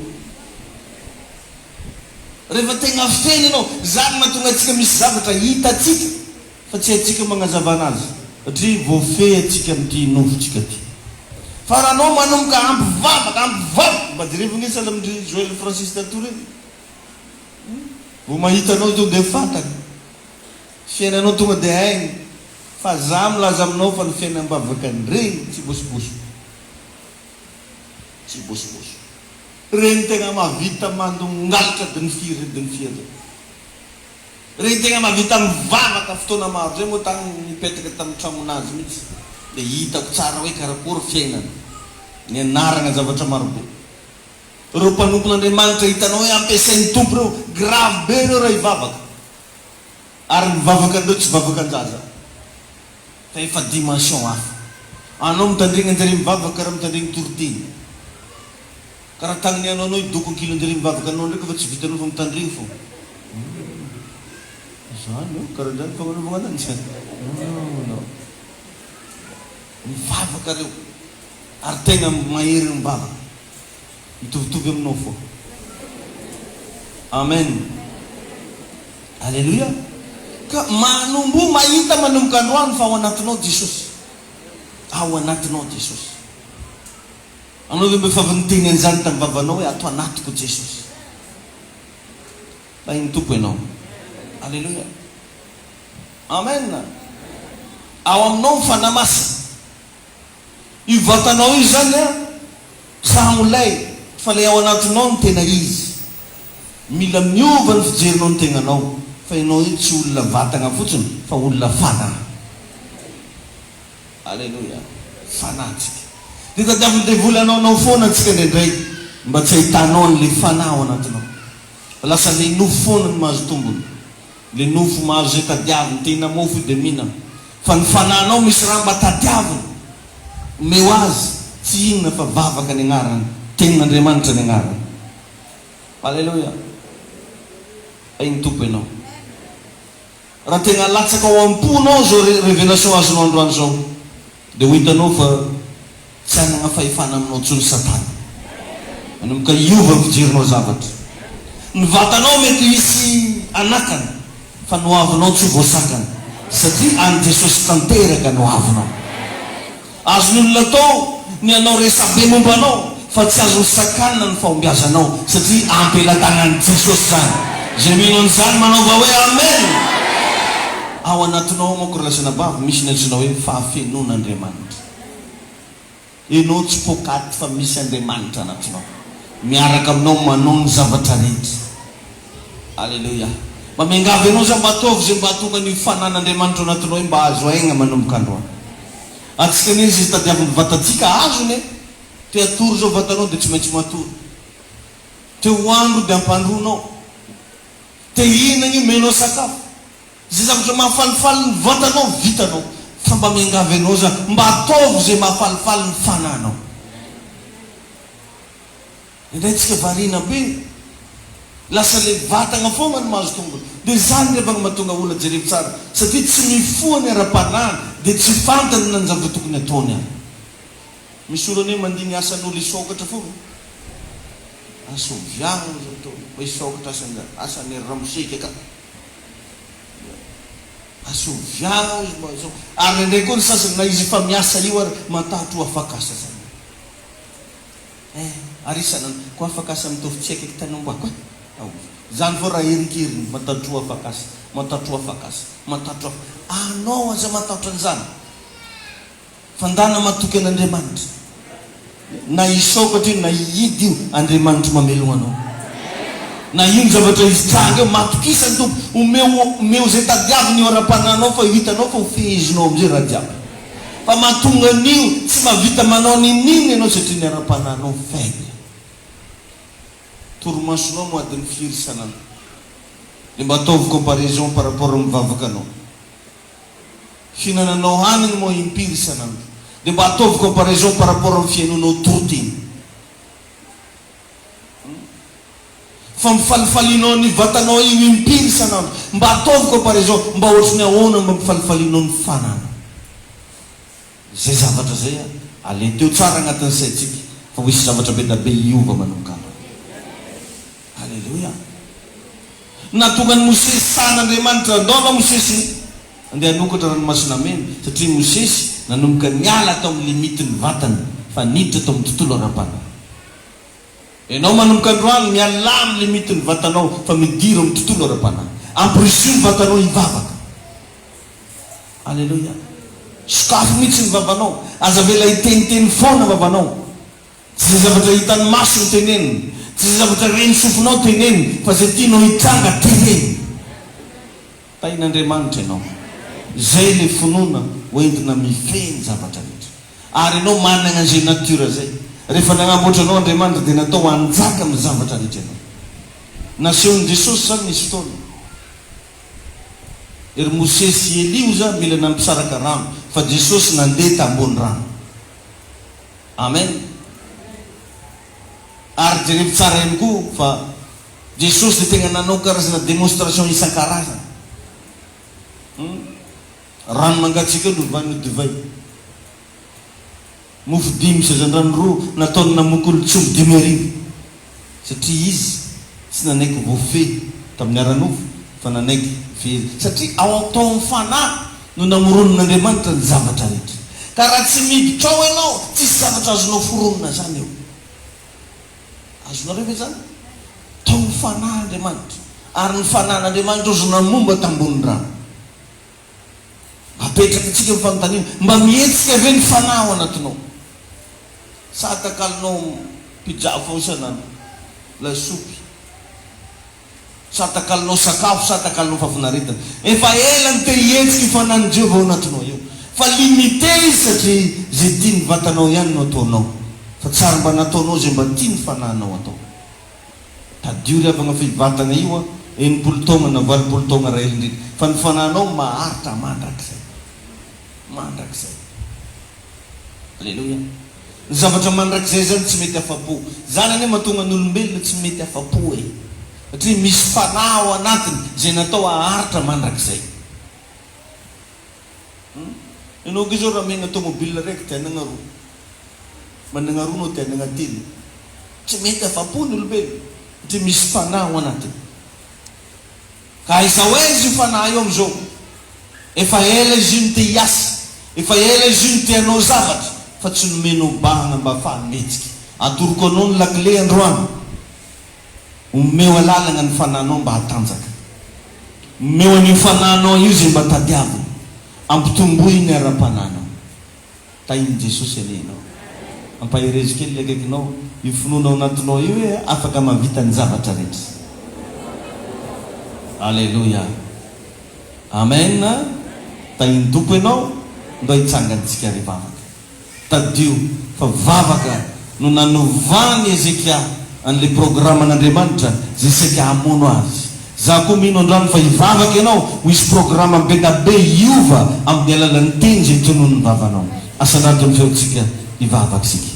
rehefa tegna feny anao zany mahatonga atsika misy zavatra hitatsika fa tsy atsika magnazava anazy satria voafehy atsika amity nofotsika ty fa raha anao manomboka ampivavaka mba direvagny sala amindry Joël Francis Tatory vo mahita anao tonga de fantany fiainanao tonga de hainy fa za milaza aminao fa ny fiainam-bavaka regny tsy bosiboso regny tegna mahavita mandongalitra de ny firy regny tegna mahavita mivavaka fotoana maro zay moa tagny mipetraka tamin'ny tramonazy mihitsy de hitako tsara hoe karakory fiainana ny anaragna zavatra marobe reo mpanompon'Andriamanitra hitanao hoe ampiasain'ny tompo reo grave be reo raha hivavaka ary mivavaka andreo tsy vavaka anjaza fa efa dimension hafa anao mitandregny anjare mivavaka karaha mitandregny tortiny karaha tagniny anao idoko an-kilo anjare mivavaka anao ndraiky fa tsy vitanao fa mitandregny fo zany karaha zany fagnanovagna ananjy mivavaka reo ary tegna mahery mivavaka mitovitovy aminao fo amen alleluia ka manombo mahita manomboka androany fa ao anatinao Jesosy anao ve mbe fa niteny an'izany tamin'ny vavanao hoe ato anatiko Jesosy fa iny tompo ianao alleluia amen ao aminao mifanamasa io vatanao io zany a samolay fa le ao anatinao ny tena izy mila miova ny fijerinao ny tegnanao fa ianao io tsy olona vatagna fotsiny fa olona fanahy alleluia fanahtsika de tadiaviny devoly anao foana antsika ndraindray mba tsy ahitanao an'le fanahy ao anatinao fa lasa le nofo foana ny mahazo tombony le nofo mahazo zay tadiaviny tena mofo de mihinana fa ny fanahinao misy raha mba tadiaviny meo azy tsy inona fa vavaka ny agnarany tenin'Andriamanitra ny agnarany alleluia iny tompo ianao raha tegna latsaka ao am-ponao zao révélation azonao androany zao de ho hitanao fa tsy anana fahefana aminao ntsony Satana manomboka iova fijerinao zavatra ny vatanao mety hisy anakana fa noavinao tsy voasakana satria any Jesosy tanteraka noavinao. Azon'olona atao ny anao resabe mombanao fa tsy azo sakanina ny fahombiazanao satria ampelatanan'i Jesosy zany. Zay mino an'izany manaova hoe amen. Ao anatinao manko relasana bavy misy ny antsoina hoe fahafenon'Andriamanitra. Ianao tsy pokaty fa misy Andriamanitra anatinao miaraka aminao manao ny zavatra rehetra. Alleluia. Mba miangavy ianao zany mba ataovy zay mba tonga ny fanan'Andriamanitra anatinao mba azo aigna manomboka androany. Atsika ny izy tadiavin'ny vatantsika azony te atory zao vatanao dia tsy maintsy matory. Te hoandro dia ampandronao. Te hinagny menao sakafo. Zay zavatra mahafalifaly ny vatanao vitanao. Fa mba miangavy ianao zany mba ataovy zay mahafalifaly ny fananao. Indraytsika varina be lasa le vatagna foana ny mahazo tongotra. Dia zany rehefa mahatonga olona jerevy tsara satria tsy mifoha ny ara-panahiny dia tsy fantany na ny zavatra tokony ataony any. Misy olana hoe mandiny asan'olo isokatra foana. Asoviagna zao tao mba isokatra asan'ny ramoseka ka. Asoviagna izy mba isokatra. Ary indray koa ny sasany na izy efa miasa io ary matatro afakasa zany. Ary isana ko afakasa mitovy tsy aiky tanombako. Zany fo raha erikeriny matatro afakasa, matatro afakasa, matatro afakasa. Anao aza matatra an'izany. Fandana matoky an'Andriamanitra. Na isokatra io na ihidy io Andriamanitra mamelogna anao. Na ino zavatra izy tranga eo matokisany tompo omeo zay tadiaviny eo ara-pananao fa hitanao fa ho fehezinao amizay raha jiaby. Fa mahatonga an'io tsy mahavita manao ninino ianao satria ny ara-pananao faible. Toromasonao mo adiny firisanana. Dia mba ataovy comparaison par rapport amin'ny vavakanao. Fihinananao haniny moa impiry sanandro. Dia mba ataovy comparaison par rapport amin'ny fiainanao torotiny. Fa mifalifalinao ny vatanao io impiry sanandro. Mba ataovy comparaison mba ohatrany ahoana mba mifalifalinao ny fanana. Zay zavatra zay alenteo tsara agnatin'ny saintsika fa ho isy zavatra be da be iova manomboka andro. Alleluia. Natonga ny Mosesy san'Andriamanitra ndaona Mosesy andeha hanokatra ranomasina mena satria Mosesy nanomboka niala tao amin'ny limitiny vatany fa niditra tao amin'ny tontolo ara-pana. Ianao manomboka androany miala amin'ny limitiny vatanao fa midira amin'ny tontolo ara-pana. Amprisio ny vatanao hivavaka. Alleluia. Sokafo mihitsy ny vavanao. Aza vela hiteniteny foana vavanao. Tsy zavatra hitan'ny maso ny teneniny. Tsy zavatra reny sofinao teneniny fa zay tianao hitranga teneniny. Tain'Andriamanitra ianao. Zay le finoana hoentina mifehy ny zavatra rehetra. Ary ianao manana an'izay natiora zay. Rehefa nagnamboatra anao Andriamanitra dia natao hanjaka amin'ny zavatra rehetra ianao. Nasehon'i Jesosy zany nisy fotoana. Ery Mosesy Elio zany mila nampisaraka rano fa Jesosy nandeha tambony rano. Amen. Ary jerevy tsara ihany koa fa Jesosy dia tegna nanao karazana démonstration isan-karazana. Rano mangatsika lovany divay. Mofo 5 sazan-drano 2 nataony namoky olo tsomo 5,000 satria izy tsy nanaiky voafehy tamin'ny aran'ofo fa nanaiky fehy satria ao atao amin'ny fanahy no namoronon'Andriamanitra ny zavatra rehetra. Ka raha tsy miditra ao ianao tsisy zavatra azonao foronona zany eo. Azonareo ve zany? Tao ny fanahy Andriamanitra. Ary ny fanahin'Andriamanitra ozo namomba tambony rano. Apetraka antsika amin'ny fanontaniana mba mihetsika ve ny fanahy ao anatinao. Sa atakalinao pizza fao isanandro, lasopy. Sa atakalinao sakafo, sa atakalinao fafinaretana. Efa ela ny te hihetsika fanahin'i Jehovah ao anatinao eo. Fa limité izy satria zay tiany vatanao ihany no ataonao. Fa tsara mba nataonao zay mba tiany fanahinao atao. Tadio ry avana fivatana io 80 taona na 80 taona raha elindrindra. Fa ny fanahinao maharitra mandrakizay. Mandrakizay. Alleluia. Ny zavatra mandrakizay zany tsy mety afa-po. Zany ane mahatonga ny olombelona tsy mety afa-po e. Satria misy fanahy ao anatiny zay natao haharitra mandrakizay. Ianao ke zao raha megna tomobile raiky te hanagna roa. Managna roa no te hanagna telo. Tsy mety afa-po ny olombelona. Satria misy fanahy ao anatiny. ka aiza hoe izy io fanahy io am'izao efa ela izy io ny te hiasa, efa ela izy io ny te hanao zavatra fa tsy nomeno bagna mba afahanmetsika. Atoroko anao ny lakile androany, omeo alalagna ny fananao mba hatanjaka, omeo an'io fananao io zay mba tadiavina, ampitomboy ny ara-pananao. Tainy Jesosy alenao, ampaherezo kely akaikinao, io finoana ao anatinao io hoe afaka mavita ny zavatra rehetra. Alleluia, amen. Tainy tompo ianao mba hitsangantsika ry vavaka. Tadio fa vavaka no nanovany Ezekia an'le programan'Andriamanitra zay seka hamono azy. Za koa mino andrano fa hivavaka ianao ho isy programa be iova amin'ny alalan'ny teny zay tonon'ny vavanao. Asanatony feontsika hivavaka sika.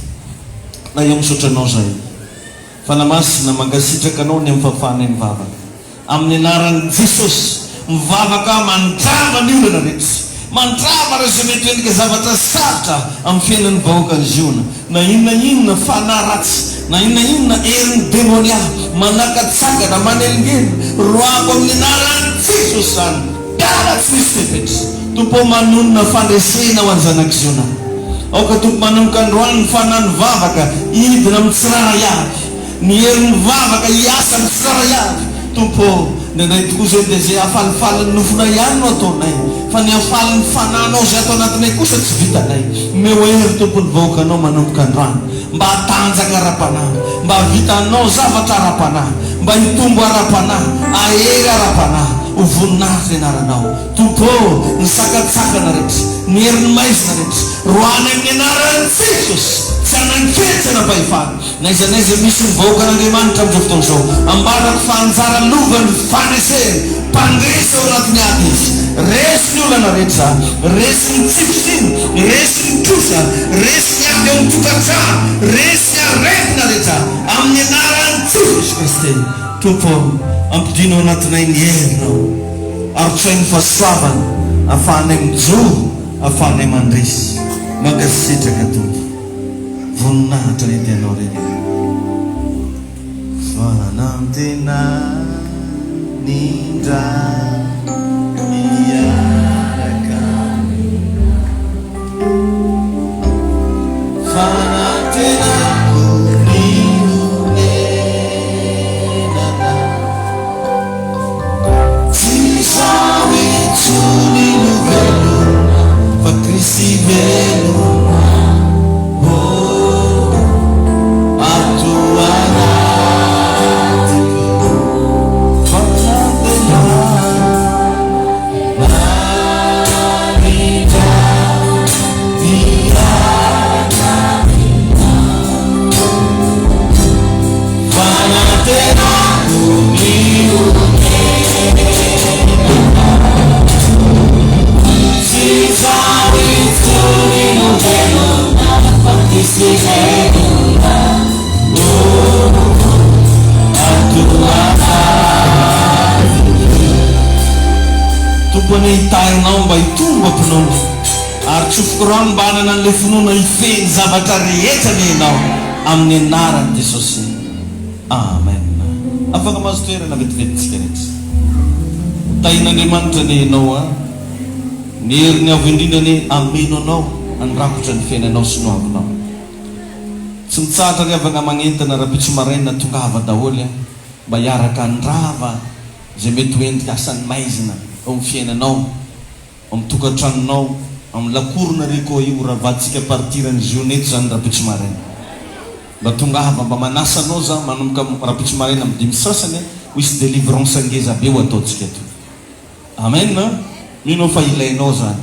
Na io misotranao zay fa namasina mangasitraka anao ny am'fafana ny vavaka amin'ny anaran'i Jesosy. Mivavaka mandrava ny olana rehetra, mandrava raha zay mety endrika zavatra sarotra amin'ny fiainan'ny vahoaka ny ziona. Na inona fanaratsy, na inona herin'ny demonia manakatsakana manelingely roako amin'ny anaran'i Jesosy zany. Gara tsy misy tefetra. Tompo manonona fandresena ho an'zanaka ziona. Aoka tompo manomboka androany ny fanany vavaka idina amin'ny tsiraray avy, ny herin'ny vavaka hiasa amin'ny tsiraray avy. Tompo nendray tokoa zay dia zay afalifalin'ny nofona ihany no ataonay, fa ny afalin'ny fananao zay atao anatinay kosa tsy vitanay. Meo hery tompony vahoakanao manomboka androany mba hatanjaka ara-panahy, mba vitanao zavatra ara-panahy, mba hitombo ara-panahy, ahery ara-panahy, ho voninahitra anaranao. Tompo ny sakatsakana rehetra, ny herin'ny maizina rehetra roany amin'ny anaran'i Jesosy. Tsy ananketsana pahefana na iza misy ny vahoakan'Andriamanitra amin'izao fotoana izao, ambarako fanjara lovany faneseny mpandresy ao anatiny aby izy. Resy ny olana rehetra, resy ny tsifosiny, resy ny trosa, resy ny avy ao tokantrano, resy ny aretina rehetra amin'ny anaran'i Jesosy Kristy. Tompo ampidino ao anatinay ny herinao, arotsainy fahasoavana ahafahanay mijoro, ahafahanay mandresy. Mankasitraka tompo, voninahitra rety ianao reny. Fanantena nindra miaraka, fanantena ninonenana, tsy sawy tsony no velona fa Kristy velona. Tompony hitahinao mba hitombo ampinao, ary tsofoko rano mba hanana an'le finoana hifeny zavatra rehetra nenao amin'ny anaran'i Jesosy. Amen. Afaka mahazo toerana vetivetitsika rehetra. Tahin'Andriamanitra ny enao ny heriny avo indrindrany ameno anao andrakotra ny fiainanao sy no avinao. Tsy mitsahatra ry avana magnentana raha-pitso maraina tongava daholy mba hiaraka andrava zay mety hoentika asan'ny maizina ao amin'ny fiainanao, amin'ny tokantranonao, amin'ny lakorona reko io raha vatsika partirany zioneto zany raha-pitso maraina. Mba tongava mba manasanao za manomboka raha-pitso maraina amin'ny dimy sasany ho isy délivrance angeza be ho ataotsika to. Amen. Mino fa ilainao zany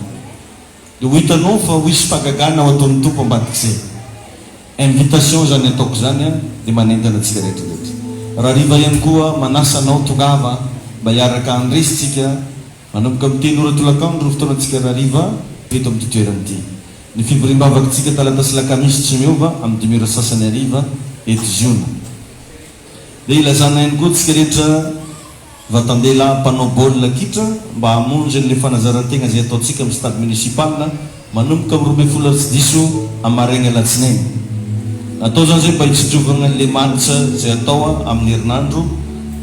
dia ho hitanao fa ho isy fagagana ao ataon'ny tompo ambadik'izay. Invitation zany ataoko zany dia manentana antsika rehetrarehetra. Raha riva ihany koa manasanao tongava mba hiaraka andresitsika manomboka amin'ny teny ora tolakandro fotoana antsika raha riva eto amin'ny toerana ity. Ny fivoriam-bavakantsika talata sy lakamisy tsy miova amin'ny 5 ora sasany hariva eto ziona. Dia ilazana ihany koa tsika rehetra vatandela mpanao baolina kitra mba hamonjy an'ilay fanazarantena zay ataontsika amin'ny stade municipal manomboka amin'ny 12 amaraigny alatsinainy. Atao zany zay mba hitsitrovana an'ilay match zay atao amin'ny herinandro.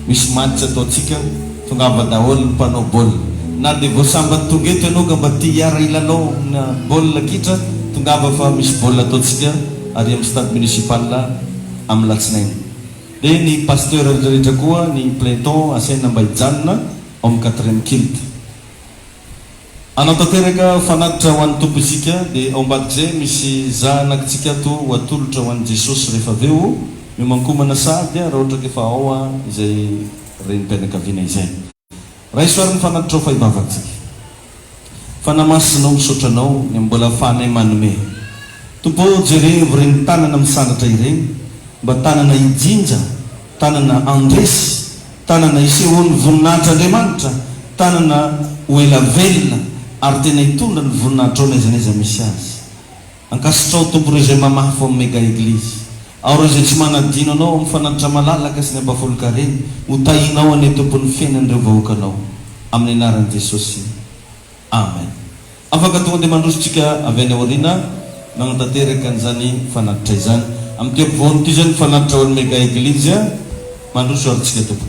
Misy match ataontsika tongava daholo ny mpanao baolina na dia voasambat tonga eto ianao ka mba tia hiara ilalao na baolina kitra tongava fa misy baolina ataontsika ary amin'ny stade municipal amin'ny latsinainy. Dia ny pasteur rehetrarehetra koa ny playton asaina mba hijanona ao amin'ny 4e kilte. Anao tanteraka fanatitra ho an'ny tompo isika dia ao ambadik'izay misy zanakitsika ato ho atolotra ho an'i Jesosy rehefa avy eo miomankomana sady raha ohatra ka efa ao izay renim-pianakaviana izay. Raha isoariny fanatitra ao fa hivavatsika. Fanamasinao misotranao ny mbola fanay manome. Tompo jereo ireny tanana misangatra ireny mba tanana hijinja, tanana andresy, tanana isehoany voninahitra Andriamanitra, tanana ho ela velona ary tena hitondra ny voninahitra ao n'aiza n'aiza misy azy. Ankasitrao tompo ireo izay mamahy fo amin'ny mega eglizy. Ao ireo izay tsy manadino anao amin'ny fanatitra malalaka sy ny ampafolon-kareny ho tahinao any tompon'ny fiainan'ireo vahoakanao amin'ny anaran'i Jesosy. Amen. Afaka tonga dia mandrositsika avy any aoriana magnatanteraka an'izany fanatitra izany. Amin'ny ampovoany ity zany fanatitra ao amin'ny mega eglizy mandroso arintsika tompo.